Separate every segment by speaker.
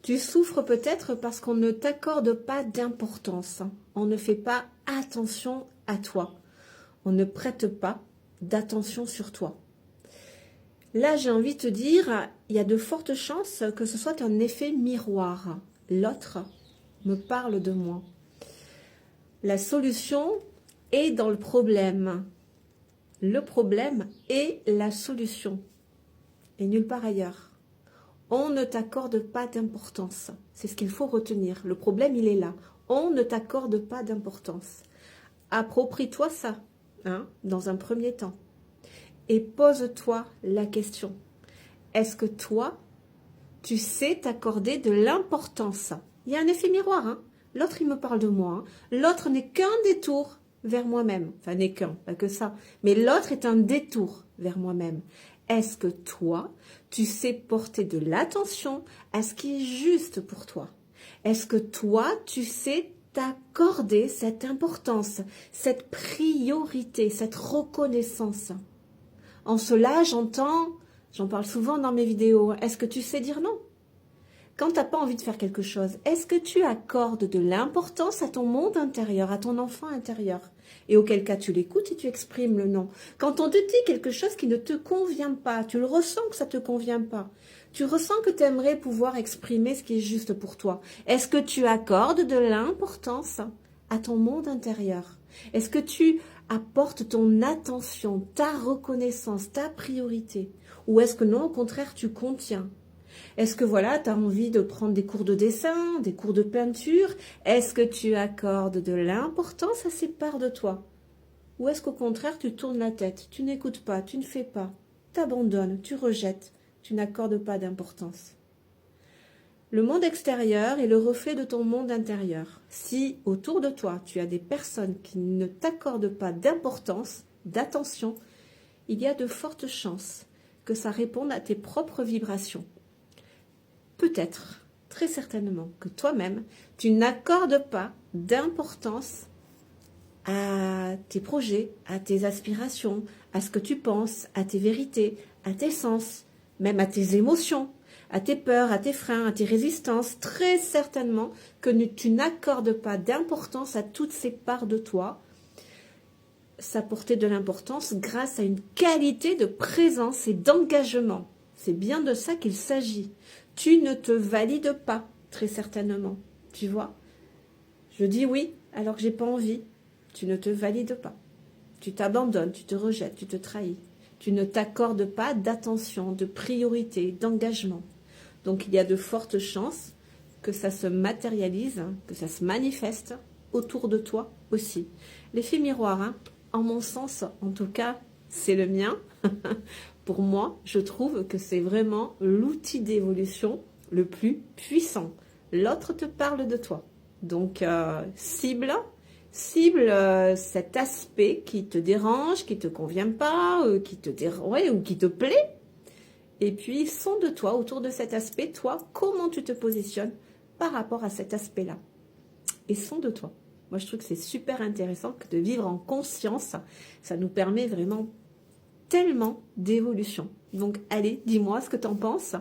Speaker 1: Tu souffres peut-être parce qu'on ne t'accorde pas d'importance. On ne fait pas attention à toi. On ne prête pas d'attention sur toi. Là, j'ai envie de te dire, il y a de fortes chances que ce soit un effet miroir. L'autre me parle de moi. La solution est dans le problème. Le problème est la solution. Et nulle part ailleurs. On ne t'accorde pas d'importance. C'est ce qu'il faut retenir. Le problème, il est là. On ne t'accorde pas d'importance. Approprie-toi ça, dans un premier temps. Et pose-toi la question. Est-ce que toi, tu sais t'accorder de l'importance? Il y a un effet miroir. L'autre, il me parle de moi. L'autre n'est qu'un détour vers moi-même. Enfin, n'est qu'un, pas que ça. Mais l'autre est un détour vers moi-même. Est-ce que toi, tu sais porter de l'attention à ce qui est juste pour toi? Est-ce que toi, tu sais t'accorder cette importance, cette priorité, cette reconnaissance? En cela, j'en parle souvent dans mes vidéos, est-ce que tu sais dire non? Quand tu n'as pas envie de faire quelque chose, est-ce que tu accordes de l'importance à ton monde intérieur, à ton enfant intérieur? Et auquel cas tu l'écoutes et tu exprimes le non. Quand on te dit quelque chose qui ne te convient pas, tu le ressens que ça ne te convient pas, tu ressens que tu aimerais pouvoir exprimer ce qui est juste pour toi. Est-ce que tu accordes de l'importance à ton monde intérieur? Est-ce que tu apportes ton attention, ta reconnaissance, ta priorité? Ou est-ce que non, au contraire, tu contiens? Est-ce que voilà, tu as envie de prendre des cours de dessin, des cours de peinture? Est-ce que tu accordes de l'importance à ces parts de toi? Ou est-ce qu'au contraire, tu tournes la tête, tu n'écoutes pas, tu ne fais pas, tu abandonnes, tu rejettes, tu n'accordes pas d'importance? Le monde extérieur est le reflet de ton monde intérieur. Si autour de toi, tu as des personnes qui ne t'accordent pas d'importance, d'attention, il y a de fortes chances que ça réponde à tes propres vibrations. Peut-être, très certainement, que toi-même, tu n'accordes pas d'importance à tes projets, à tes aspirations, à ce que tu penses, à tes vérités, à tes sens, même à tes émotions, à tes peurs, à tes freins, à tes résistances. Très certainement que tu n'accordes pas d'importance à toutes ces parts de toi. Ça portait de l'importance grâce à une qualité de présence et d'engagement. C'est bien de ça qu'il s'agit. Tu ne te valides pas, très certainement. Tu vois? Je dis oui, alors que j'ai pas envie. Tu ne te valides pas. Tu t'abandonnes, tu te rejettes, tu te trahis. Tu ne t'accordes pas d'attention, de priorité, d'engagement. Donc il y a de fortes chances que ça se matérialise, que ça se manifeste autour de toi aussi. L'effet miroir, en mon sens, en tout cas, c'est le mien. Pour moi, je trouve que c'est vraiment l'outil d'évolution le plus puissant. L'autre te parle de toi. Donc, cible cet aspect qui te dérange, qui ne te convient pas, ou qui te plaît. Et puis, sonde-toi autour de cet aspect, toi, comment tu te positionnes par rapport à cet aspect-là. Et sonde-toi. Moi, je trouve que c'est super intéressant de vivre en conscience. Ça nous permet vraiment tellement d'évolution. Donc, allez, dis-moi ce que tu en penses.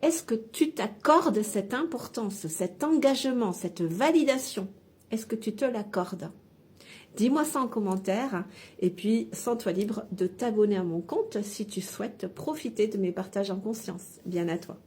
Speaker 1: Est-ce que tu t'accordes cette importance, cet engagement, cette validation? Est-ce que tu te l'accordes? Dis-moi ça en commentaire. Et puis, sens-toi libre de t'abonner à mon compte si tu souhaites profiter de mes partages en conscience. Bien à toi.